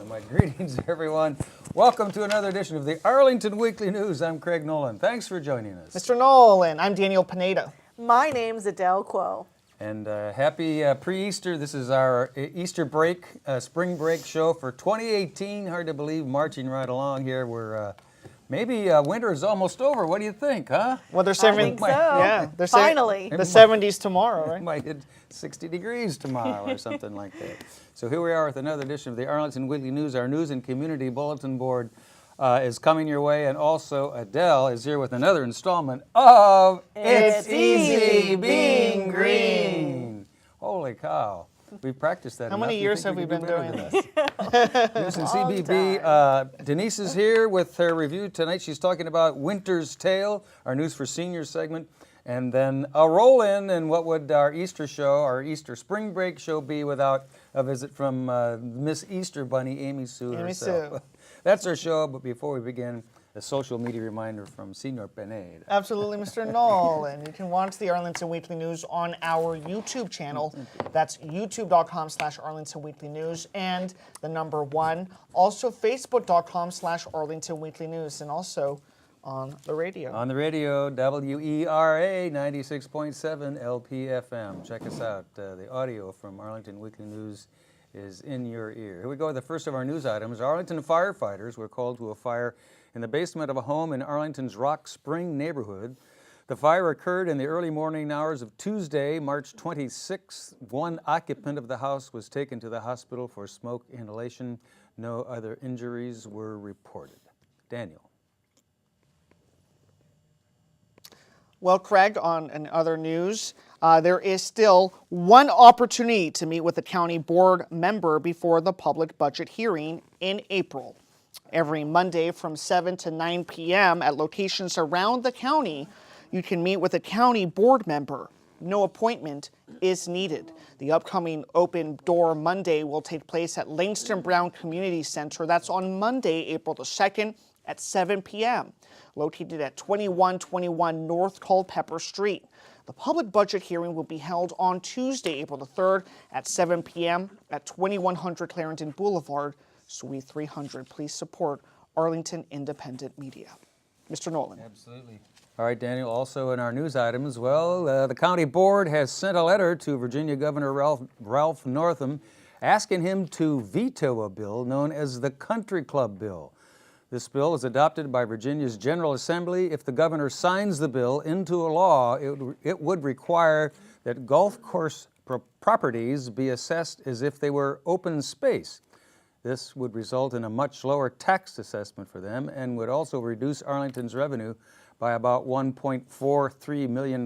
my greetings, everyone. Welcome to another edition of the Arlington Weekly News. I'm Craig Nolan. Thanks for joining us. Mr. Nolan, I'm Daniel Pineda. My name's Adele Quo. And happy pre-Easter. This is our Easter break, spring break show for 2018. Hard to believe, marching right along here. We're maybe winter is almost over. What do you think, huh? Well, they're I think so. Yeah, they're Finally. the 70s tomorrow, right? Might hit 60 degrees tomorrow or something like that. So here we are with another edition of the Arlington Weekly News. Our news and community bulletin board is coming your way, and also Adele is here with another installment of It's Easy Being Green. Holy cow. We've practiced that. How many years have we been doing this? News and CBB. Denise is here with her review tonight. She's talking about Winter's Tale, our News for Seniors segment. And then a roll-in, and what would our Easter show, our Easter spring break show be without a visit from Miss Easter Bunny, Amy Sue herself. Sue. That's our show, but before we begin, a social media reminder from Senor Pineda. Absolutely, Mr. Nolan. You can watch the Arlington Weekly News on our YouTube channel. That's youtube.com/Arlington Weekly News and the number 1. Also, facebook.com/Arlington Weekly News, and also on the radio. On the radio, WERA 96.7 LPFM. Check us out. The audio from Arlington Weekly News is in your ear. Here we go with the first of our news items. Arlington firefighters were called to a fire in the basement of a home in Arlington's Rock Spring neighborhood. The fire occurred in the early morning hours of Tuesday, March 26th. One occupant of the house was taken to the hospital for smoke inhalation. No other injuries were reported. Daniel. Well, Craig, on other news, there is still one opportunity to meet with a county board member before the public budget hearing in April. Every Monday from 7 to 9 p.m. at locations around the county, you can meet with a county board member. No appointment is needed. The upcoming Open Door Monday will take place at Langston Brown Community Center. That's on Monday, April the 2nd at 7 p.m., located at 2121 North Culpeper Street. The public budget hearing will be held on Tuesday, April the 3rd at 7 p.m. at 2100 Clarendon Boulevard, Suite 300. Please support Arlington Independent Media. Mr. Nolan. Absolutely. All right, Daniel, also in our news items, well, the county board has sent a letter to Virginia Governor Ralph Northam asking him to veto a bill known as the Country Club Bill. This bill is adopted by Virginia's General Assembly. If the governor signs the bill into a law, it would require that golf course properties be assessed as if they were open space. This would result in a much lower tax assessment for them and would also reduce Arlington's revenue by about $1.43 million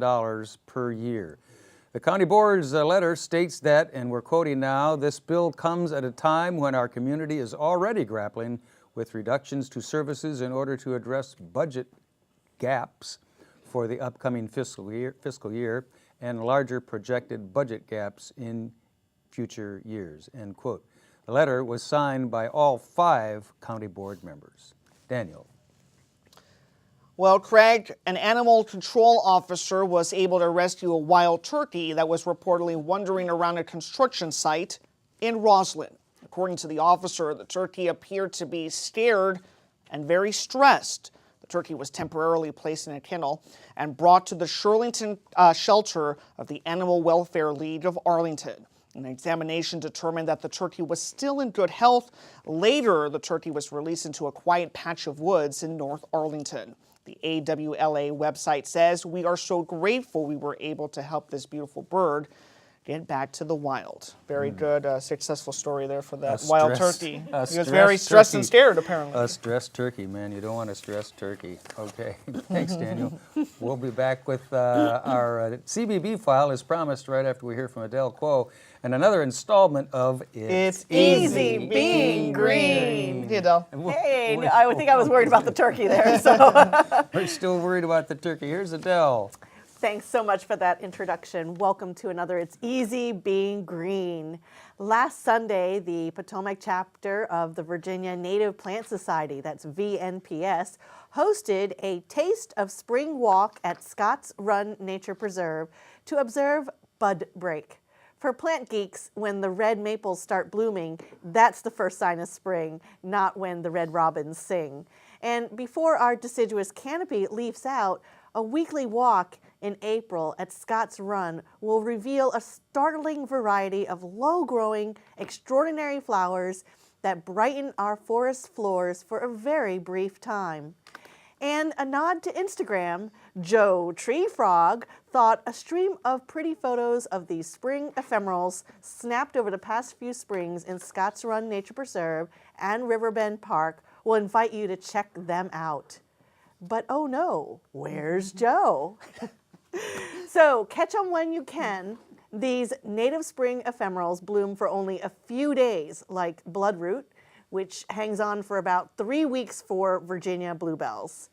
per year. The county board's letter states that, and we're quoting now, this bill comes at a time when our community is already grappling with reductions to services in order to address budget gaps for the upcoming fiscal year and larger projected budget gaps in future years, end quote. The letter was signed by all 5 county board members. Daniel. Well, Craig, an animal control officer was able to rescue a wild turkey that was reportedly wandering around a construction site in Roslyn. According to the officer, the turkey appeared to be scared and very stressed. The turkey was temporarily placed in a kennel and brought to the Shirlington shelter of the Animal Welfare League of Arlington. An examination determined that the turkey was still in good health. Later, the turkey was released into a quiet patch of woods in North Arlington. The AWLA website says, "We are so grateful we were able to help this beautiful bird get back to the wild." Very good, successful story there for that wild turkey. He was very stressed and scared, apparently. A stressed turkey, man. You don't want a stressed turkey. Okay. Thanks, Daniel. We'll be back with our CBB file, as promised, right after we hear from Adele Quo, and another installment of It's Easy Being Green. Hey, Adele. Hey, I think I was worried about the turkey there. So We're still worried about the turkey. Here's Adele. Thanks so much for that introduction. Welcome to another It's Easy Being Green. Last Sunday, the Potomac chapter of the Virginia Native Plant Society, that's VNPS, hosted a Taste of Spring walk at Scotts Run Nature Preserve to observe bud break. For plant geeks, when the red maples start blooming, that's the first sign of spring, not when the red robins sing. And before our deciduous canopy leaves out, a weekly walk in April at Scott's Run will reveal a startling variety of low-growing, extraordinary flowers that brighten our forest floors for a very brief time. And a nod to Instagram, Joe Tree Frog thought a stream of pretty photos of these spring ephemerals snapped over the past few springs in Scotts Run Nature Preserve and Riverbend Park will invite you to check them out. But oh no, where's Joe? So catch them when you can. These native spring ephemerals bloom for only a few days, like bloodroot, which hangs on for about 3 weeks for Virginia bluebells.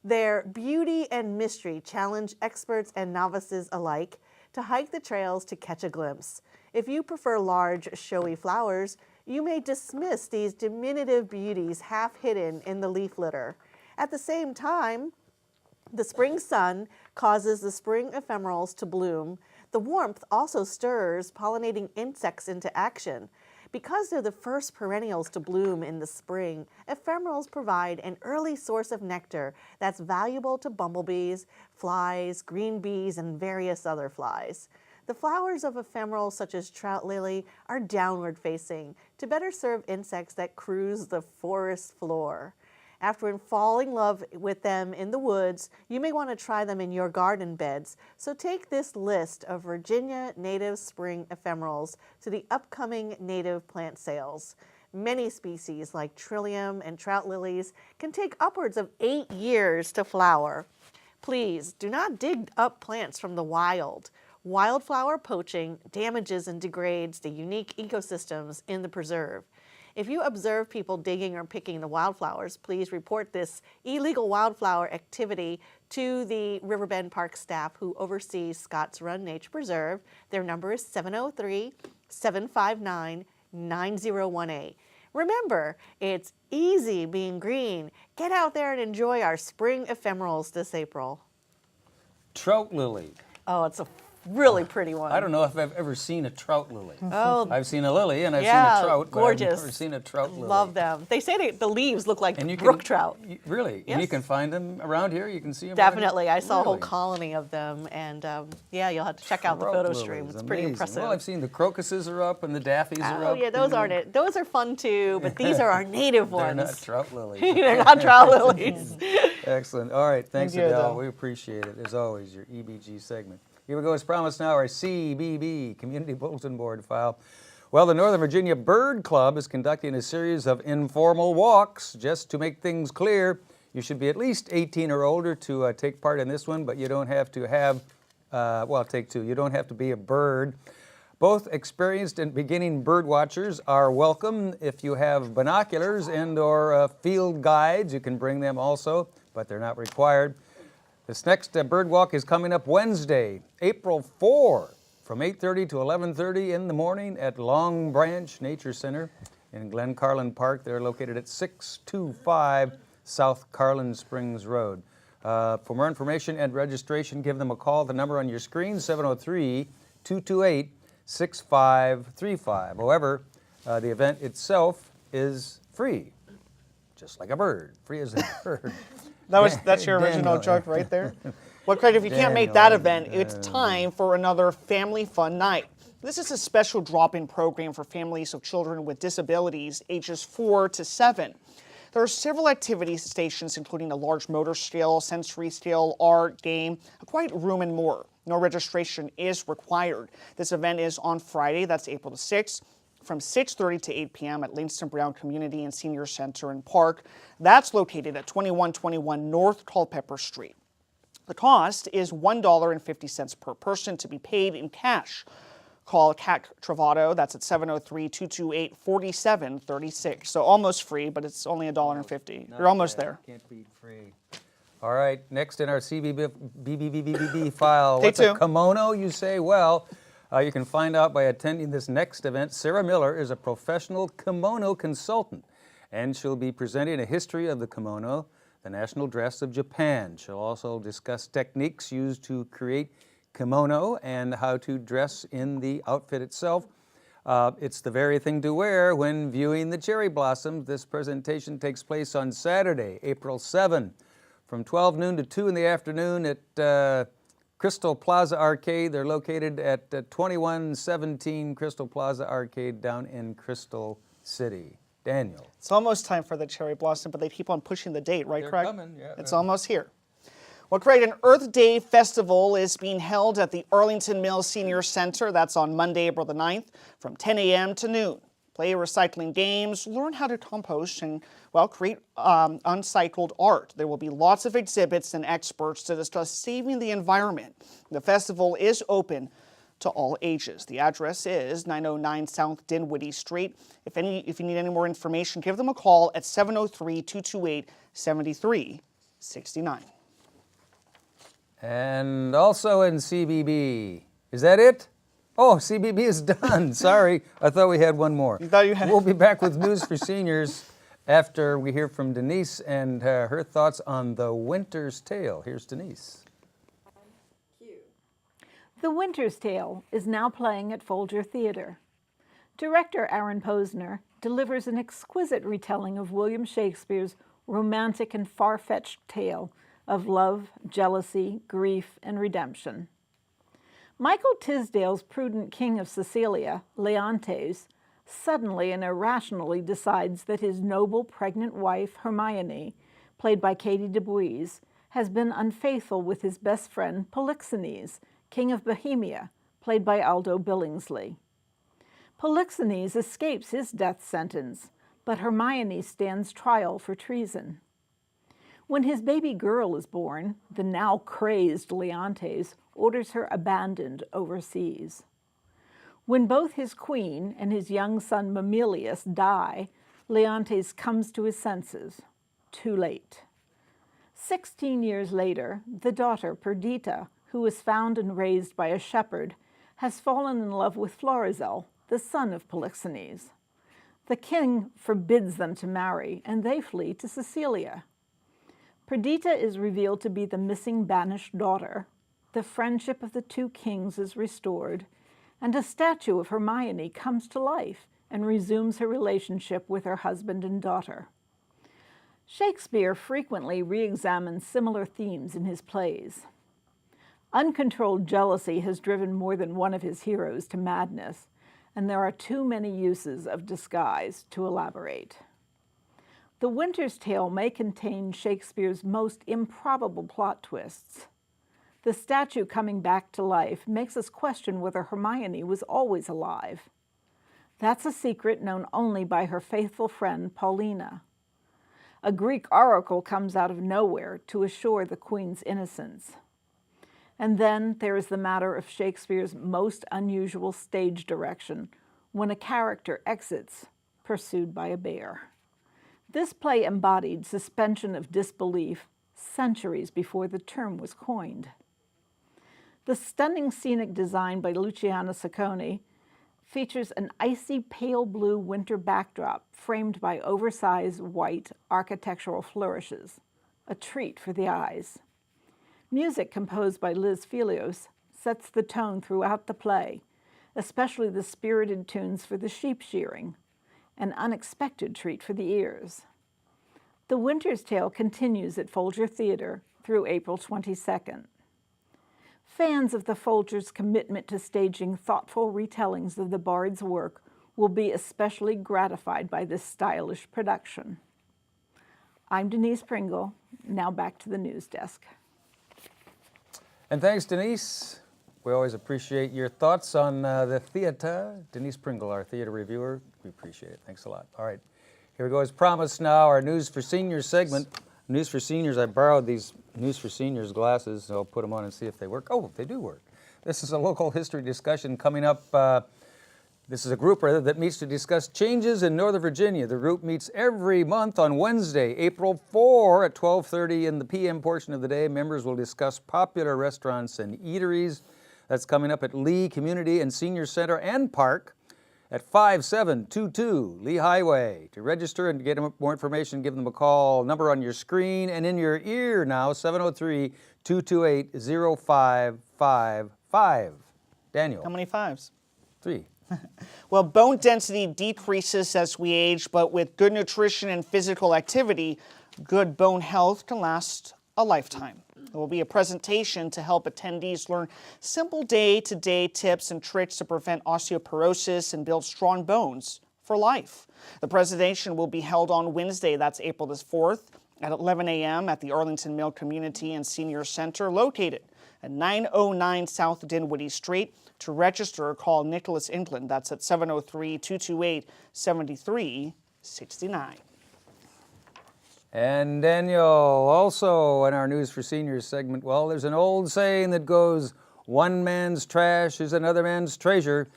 Their beauty and mystery challenge experts and novices alike to hike the trails to catch a glimpse. If you prefer large, showy flowers, you may dismiss these diminutive beauties half hidden in the leaf litter. At the same time, the spring sun causes the spring ephemerals to bloom. The warmth also stirs pollinating insects into action. Because they're the first perennials to bloom in the spring, ephemerals provide an early source of nectar that's valuable to bumblebees, flies, green bees, and various other flies. The flowers of ephemerals such as trout lily are downward facing to better serve insects that cruise the forest floor. After falling in love with them in the woods, you may want to try them in your garden beds. So take this list of Virginia native spring ephemerals to the upcoming native plant sales. Many species like trillium and trout lilies can take upwards of 8 years to flower. Please do not dig up plants from the wild. Wildflower poaching damages and degrades the unique ecosystems in the preserve. If you observe people digging or picking the wildflowers, please report this illegal wildflower activity to the Riverbend Park staff who oversees Scotts Run Nature Preserve. Their number is 703-759-9018. Remember, it's easy being green. Get out there and enjoy our spring ephemerals this April. Trout lily. Oh, it's a really pretty one. I don't know if I've ever seen a trout lily. Oh, I've seen a lily and I've yeah, seen a trout, gorgeous. but I've never seen a trout lily. Love them. They say the leaves look like And you brook can, trout. Really? And you Yes. can find them around here? You can see them? Definitely. I saw a whole Really? colony of them, and yeah, you'll have to check out the Trout photo lilies, stream. It's pretty amazing. impressive. Well, I've seen the crocuses are up and the daphies are Oh up. yeah, those aren't it. Those are fun too, but these are our native They're ones. not trout lilies. They're not trout lilies. Excellent. All right. Thanks, Thank you, Adele. Adele. We appreciate it, as always, your EBG segment. Here we go. As promised now, our CBB, Community Bulletin Board file. Well, the Northern Virginia Bird Club is conducting a series of informal walks. Just to make things clear, you should be at least 18 or older to take part in this one, but you don't have to have, take two. You don't have to be a bird. Both experienced and beginning bird watchers are welcome. If you have binoculars and or field guides, you can bring them also, but they're not required. This next bird walk is coming up Wednesday, April 4, from 8:30 to 11:30 in the morning at Long Branch Nature Center in Glen Carlin Park. They're located at 625 South Carlin Springs Road. For more information and registration, give them a call. The number on your screen, 703-228-6535. However, the event itself is free, just like a bird, free as a bird. That's your original Daniel. joke right there. Well, Craig, if you can't make that Daniel, event, it's time for another family fun night. This is a special drop-in program for families of children with disabilities ages 4 to 7. There are several activity stations, including a large motor skill, sensory skill, art, game, a quiet room, and more. No registration is required. This event is on Friday, that's April the 6th, from 6:30 to 8 p.m. at Langston Brown Community and Senior Center and Park. That's located at 2121 North Culpeper Street. The cost is $1.50 per person to be paid in cash. Call CAC Travato, that's at 703-228-4736. So almost free, but it's only $1.50. You're almost there. Can't beat free. All right, next in our CBB file, Day what's a two. kimono, you say? Well, you can find out by attending this next event. Sarah Miller is a professional kimono consultant, and she'll be presenting a history of the kimono, the national dress of Japan. She'll also discuss techniques used to create kimono and how to dress in the outfit itself. It's the very thing to wear when viewing the cherry blossoms. This presentation takes place on Saturday, April 7, from 12 noon to 2 in the afternoon at Crystal Plaza Arcade. They're located at 2117 Crystal Plaza Arcade down in Crystal City. Daniel. It's almost time for the cherry blossom, but they keep on pushing the date, right, They're Craig? coming, yeah. It's almost here. Well, Craig, an Earth Day festival is being held at the Arlington Mills Senior Center. That's on Monday, April the 9th, from 10 a.m. to noon. Play recycling games, learn how to compost, and, well, create uncycled art. There will be lots of exhibits and experts to discuss saving the environment. The festival is open to all ages. The address is 909 South Dinwiddie Street. If you need any more information, give them a call at 703-228-7369. And also in CBB. Is that it? Oh, CBB is done. Sorry, I thought we had one more. You thought you had- We'll be back with news for seniors after we hear from Denise and her thoughts on The Winter's Tale. Here's Denise. The Winter's Tale is now playing at Folger Theatre. Director Aaron Posner delivers an exquisite retelling of William Shakespeare's romantic and far-fetched tale of love, jealousy, grief, and redemption. Michael Tisdale's prudent king of Sicilia, Leontes, suddenly and irrationally decides that his noble pregnant wife, Hermione, played by Katie DeBuise, has been unfaithful with his best friend, Polixenes, king of Bohemia, played by Aldo Billingsley. Polixenes escapes his death sentence, but Hermione stands trial for treason. When his baby girl is born, the now crazed Leontes orders her abandoned overseas. When both his queen and his young son Mamilius die, Leontes comes to his senses. Too late. 16 years later, the daughter, Perdita, who was found and raised by a shepherd, has fallen in love with Florizel, the son of Polixenes. The king forbids them to marry, and they flee to Sicilia. Perdita is revealed to be the missing banished daughter. The friendship of the two kings is restored, and a statue of Hermione comes to life and resumes her relationship with her husband and daughter. Shakespeare frequently re-examines similar themes in his plays. Uncontrolled jealousy has driven more than one of his heroes to madness, and there are too many uses of disguise to elaborate. The Winter's Tale may contain Shakespeare's most improbable plot twists. The statue coming back to life makes us question whether Hermione was always alive. That's a secret known only by her faithful friend Paulina. A Greek oracle comes out of nowhere to assure the queen's innocence. And then there is the matter of Shakespeare's most unusual stage direction, when a character exits, pursued by a bear. This play embodied suspension of disbelief centuries before the term was coined. The stunning scenic design by Luciano Saccone features an icy pale blue winter backdrop framed by oversized white architectural flourishes, a treat for the eyes. Music composed by Liz Felios sets the tone throughout the play, especially the spirited tunes for the sheep shearing, an unexpected treat for the ears. The Winter's Tale continues at Folger Theatre through April 22nd. Fans of the Folger's commitment to staging thoughtful retellings of the Bard's work will be especially gratified by this stylish production. I'm Denise Pringle. Now back to the news desk. And thanks, Denise. We always appreciate your thoughts on the theater. Denise Pringle, our theater reviewer. We appreciate it. Thanks a lot. All right, here we go. As promised now, our News for Seniors segment. News for Seniors, I borrowed these News for Seniors glasses, so I'll put them on and see if they work. Oh, they do work. This is a local history discussion coming up. This is a group that meets to discuss changes in Northern Virginia. The group meets every month on Wednesday, April 4 at 12:30 in the p.m. portion of the day. Members will discuss popular restaurants and eateries. That's coming up at Lee Community and Senior Center and Park at 5722 Lee Highway. To register and get more information, give them a call. Number on your screen and in your ear now, 703-228-0555. 5. Daniel. How many 5s? 3. Well, bone density decreases as we age, but with good nutrition and physical activity, good bone health can last a lifetime. There will be a presentation to help attendees learn simple day-to-day tips and tricks to prevent osteoporosis and build strong bones for life. The presentation will be held on Wednesday, that's April the 4th, at 11 a.m. at the Arlington Mill Community and Senior Center, located at 909 South Dinwiddie Street. To register, call Nicholas England. That's at 703-228-7369. And Daniel, also in our News for Seniors segment, well, there's an old saying that goes, one man's trash is another man's treasure.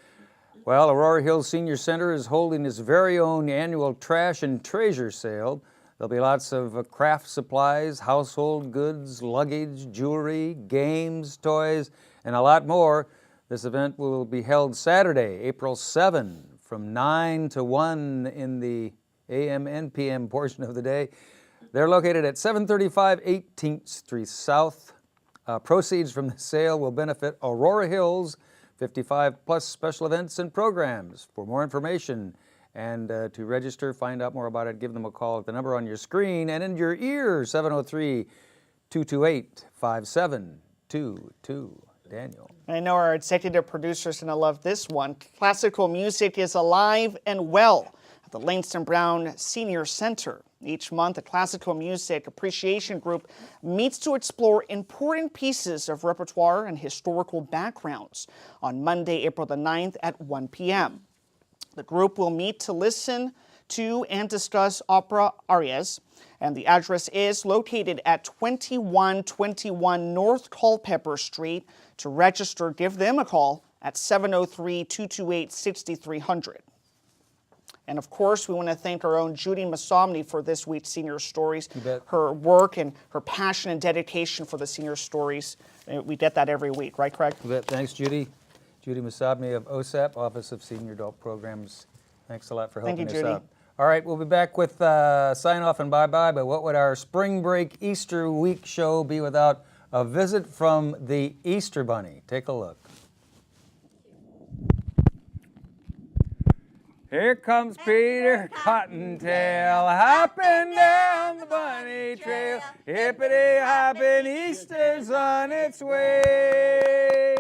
Well, Aurora Hills Senior Center is holding its very own annual trash and treasure sale. There'll be lots of craft supplies, household goods, luggage, jewelry, games, toys, and a lot more. This event will be held Saturday, April 7, from 9 to 1 in the AM and PM portion of the day. They're located at 735 18th Street South. Proceeds from the sale will benefit Aurora Hills 55-plus special events and programs. For more information and to register, find out more about it, give them a call at the number on your screen and in your ear, 703-228-5722. Daniel. I know our executive producer's going to love this one. Classical music is alive and well at the Langston Brown Senior Center. Each month, the Classical Music Appreciation Group meets to explore important pieces of repertoire and historical backgrounds on Monday, April the 9th at 1 p.m. The group will meet to listen to and discuss opera arias, and the address is located at 2121 North Culpeper Street. To register, give them a call at 703-228-6300. And of course, we want to thank our own Judy Masomny for this week's Senior Stories. You bet. Her work and her passion and dedication for the Senior Stories. We get that every week, right, Craig? You bet. Thanks, Judy. Judy Masomny of OSAP, Office of Senior Adult Programs. Thanks a lot for helping Thank you, us Judy. out. All right, we'll be back with sign off and bye-bye, but what would our spring break Easter week show be without a visit from the Easter Bunny? Take a look. Here comes Peter Cottontail, hopping down the bunny trail. Hippity-hopping, Easter's on its way.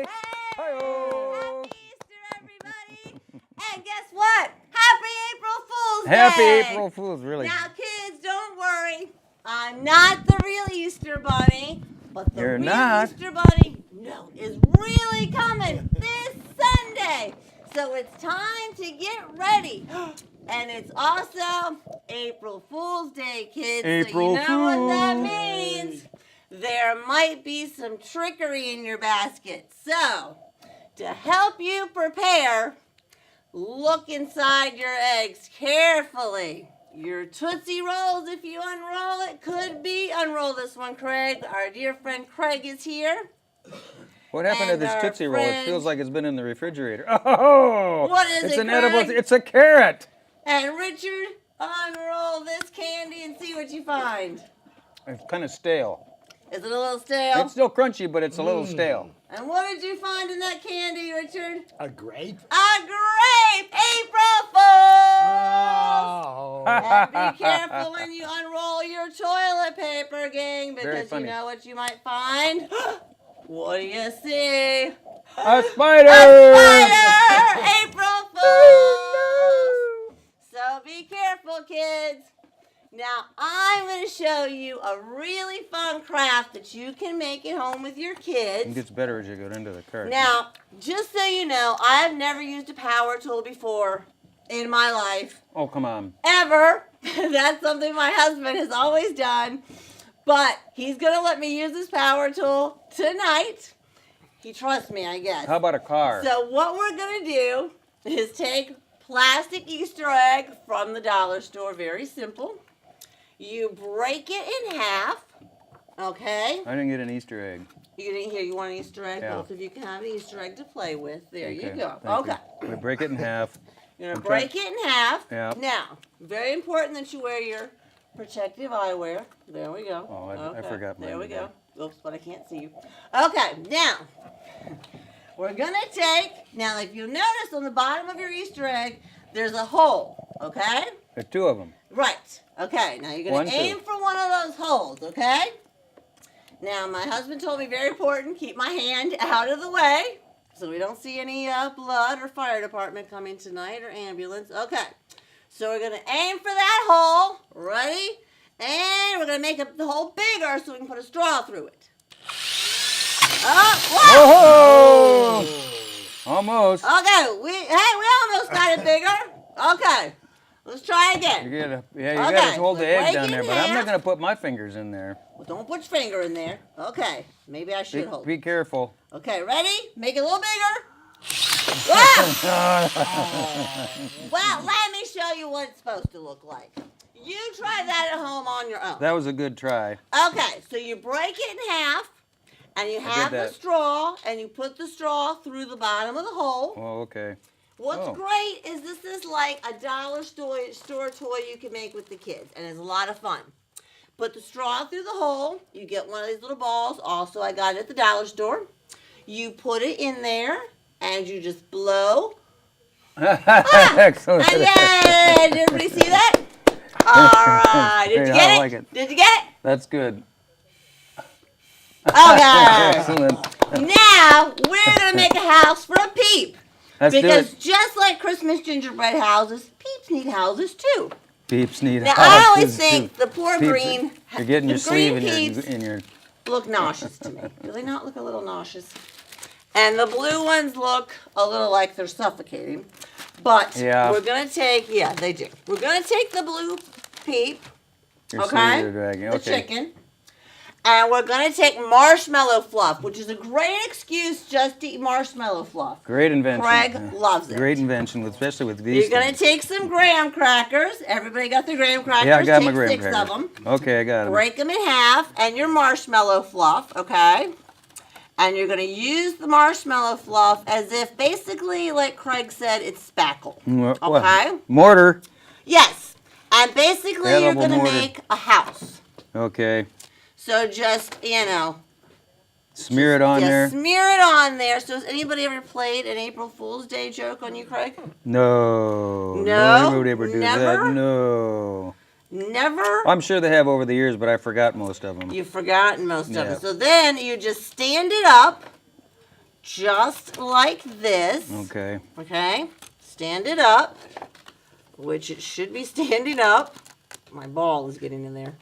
Hi-oh. Happy Easter, everybody! And guess what? Happy April Fool's Day! Happy April Fool's, really. Now, kids, don't worry. I'm not the real Easter Bunny, but the You're real not? Easter Bunny, no, is really coming this Sunday. So it's time to get ready. And it's also April Fool's Day, kids. April so you know what that Fool. means. There might be some trickery in your basket. So, to help you prepare, look inside your eggs carefully. Your Tootsie Rolls, if you unroll it, could be. Unroll this one, Craig. Our dear friend Craig is here. What happened to And this our Tootsie Roll? It friend- feels like it's been in the refrigerator. Oh! What is it's it, an edible. Craig? It's a carrot. And Richard, unroll this candy and see what you find. It's kind of stale. Is it a little stale? It's still crunchy, but it's a little stale. And what did you find in that candy, Richard? A grape? A grape! April Fool! Oh. And be careful when you unroll your toilet paper, gang, Very because you funny. know what you might find. What do you see? A spider! A spider! April Fool! So be careful, kids. Now, I'm going to show you a really fun craft that you can make at home with your It kids. gets better as you go into the cart. Now, just so you know, I've never used a power tool before in my life. Oh, come on. Ever. That's something my husband has always done. But he's going to let me use this power tool tonight. He trusts me, I guess. How about a car? So what we're going to do is take plastic Easter egg from the dollar store. Very simple. You break it in half. Okay? I didn't get an Easter egg. You didn't hear you want an Easter egg? Yeah. Both of you can have an Easter egg to play with. There you Okay, go. thank Okay. you. We break it in half. You're going to I'm trying- break it in half. Yeah. Now, very important that you wear your protective eyewear. There we go. Oh, I forgot mine There we today. go. Oops, but I can't see you. Okay, now, we're gonna take, now if you notice on the bottom of your Easter egg, there's a hole, okay? There's two of them. Right, okay, now you're gonna aim for one of those holes, okay? Now my husband told me, very important, keep my hand out of the way so we don't see any blood or fire department coming tonight or ambulance. Okay, so we're gonna aim for that hole, ready? And we're gonna make the hole bigger so we can put a straw through it. Oh, Whoa! Almost. okay, we almost got it bigger. Okay, let's try again. You gotta Okay, hold the so egg break down it there, in but I'm not half. gonna put my fingers in there. Well, don't put your finger in there. Okay, maybe I should hold. Be careful. Okay, ready? Make it a little bigger. Ah! Well, let me show you what it's supposed to look like. You try that at home on your own. That was a good try. Okay, so you break it in half, and you have the that. straw, and you put the straw through the bottom of the hole. Oh, okay. What's Oh. great is this is like a dollar store toy you can make with the kids, and it's a lot of fun. Put the straw through the hole. You get one of these little balls. Also, I got it at the dollar store. You put it in there, and you just blow. Excellent. And yay! Did everybody see that? All right. Did you Yeah, get I it? like it. Did you get it? That's good. Okay. Excellent. Now we're gonna make a house for a peep. Let's Because do it. just like Christmas gingerbread houses, peeps need houses too. Peeps need Now I always houses, think too. the poor Peeps, green, You're getting the your sleeve green in peeps your. look nauseous to me. Do they not look a little nauseous? And the blue ones look a little like they're suffocating. But Yeah. we're gonna take, yeah, they do. We're gonna take the blue peep, Your okay, sleeve you're dragging. the Okay. chicken, and we're gonna take marshmallow fluff, which is a great excuse just to eat marshmallow fluff. Great invention. Craig loves it. Great invention, especially with these. You're gonna things. take some graham crackers. Everybody got their graham crackers? Yeah, I got my Take graham 6 crackers. of them. Okay, I got them. Break them in half, and your marshmallow fluff, okay? And you're going to use the marshmallow fluff as if, basically, like Craig said, it's spackle, okay? Mortar. Yes, and basically you're Edible going to mortar. make a house. Okay. So just, Smear it on just there. smear it on there. So has anybody ever played an April Fool's Day joke on you, Craig? No. No? Nobody would ever do Never? that. No. Never? I'm sure they have over the years, but I forgot most of them. You've forgotten most of Yeah. it. So then you just stand it up, just like this. Okay. Okay? Stand it up, which it should be standing up. My ball is getting in there.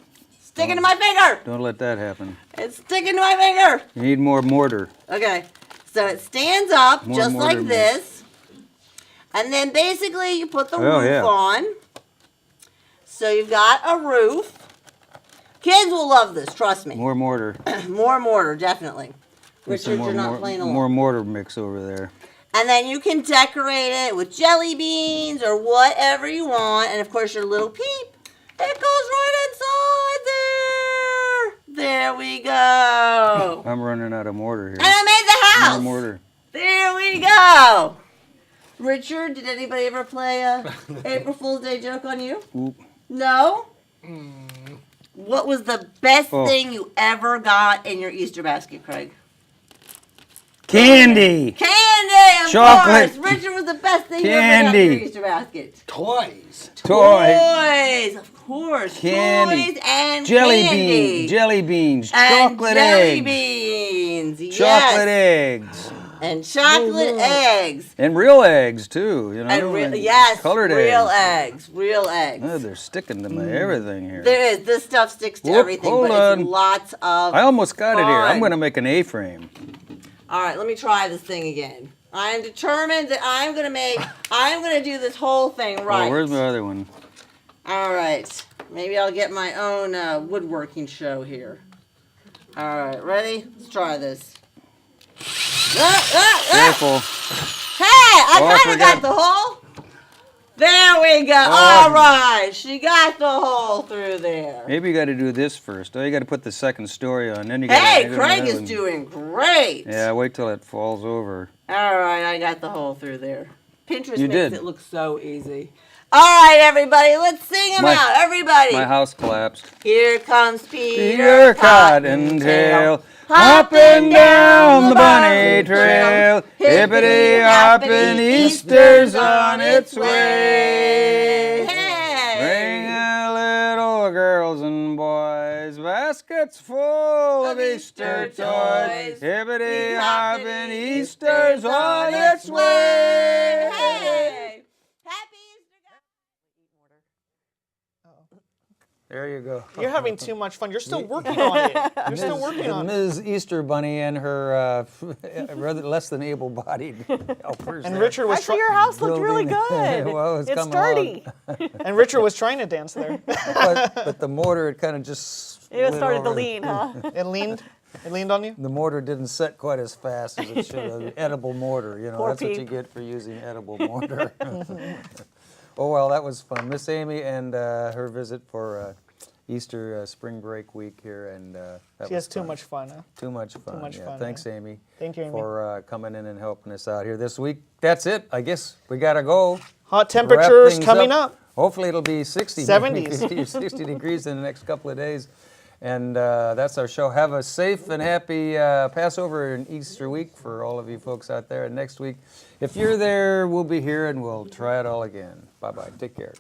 Sticking to my finger! Don't let that happen. It's sticking to my finger! You need more mortar. Okay, so it stands up More just mortar, like mate. this. And then basically you put the Oh, roof yeah. on. So you've got a roof. Kids will love this, trust me. More mortar. More mortar, definitely. Need some Richard, you're not playing along. more mortar mix over there. And then you can decorate it with jelly beans or whatever you want. And of course your little peep, it goes right inside there. There we go. I'm running out of mortar here. And I made the house. More mortar. There we go. Richard, did anybody ever play a April Fool's Day joke on you? Oop. No? What was the best Oh. thing you ever got in your Easter basket, Craig? Candy. Candy, of Chocolate. course. Richard was the best thing you ever got in Candy. your Easter basket. Toys. Toy. Toys, of course. Candy. Toys and Jelly candy. beans. Jelly beans. And Chocolate jelly eggs. beans. Chocolate yes. eggs. And chocolate eggs. And real eggs too. You know. And yes, Colored real eggs. eggs. Real eggs. Oh, they're sticking to my everything here. There is. This stuff sticks to Whoop, everything, hold but on. it's lots of I almost got it here. I'm fun. going to make an A-frame. All right, let me try this thing again. I am determined that I'm going to do this whole thing right. Oh, where's my other one? All right. Maybe I'll get my own woodworking show here. All right, ready? Let's try this. Careful. Hey, I Oh, I kind of got forgot. the hole. There we go. Oh. All right, she got the hole through there. Maybe you got to do this first. Oh, you got to put the second story on. Then you got Hey, Craig is doing great. Yeah, wait till it falls over. All right, I got the hole through there. Pinterest You makes did. it look so easy. All right, everybody, let's sing them out. Everybody. My house collapsed. Here comes Peter Peter Cottontail hopping down the bunny trail, hippity hopping, Easter's on its way. Bring little girls and boys, baskets full of Easter toys, hippity hopping, Easter's on its way. Happy Easter, guys. There you go. You're having too much fun. You're still working on it. You're still working on it. Ms. Easter Bunny and her rather less than able-bodied helpers. And there. Richard was Actually, your house looked really Building- good. Well, it's it's coming sturdy. and Richard was trying to dance there. but the mortar, it kind of just It slid started to over. lean, huh? It leaned on you. The mortar didn't set quite as fast as it should have. Edible mortar, you know, Poor that's what you Pete. get for using edible mortar. Oh, well, that was fun. Miss Amy and her visit for Easter spring break week here, and that She was has too fun. much fun. Huh? Too much fun. much Yeah, fun, thanks, yeah. Amy. Thank you, Amy. For coming in and helping us out here this week. That's it. I guess we gotta go. Hot Wrap temperatures things coming up. Hopefully it'll be 60, maybe 70s. 50 or 60 degrees in the next couple of days. And that's our show. Have a safe and happy Passover and Easter week for all of you folks out there. And next week, if you're there, we'll be here and we'll try it all again. Bye-bye. Take care.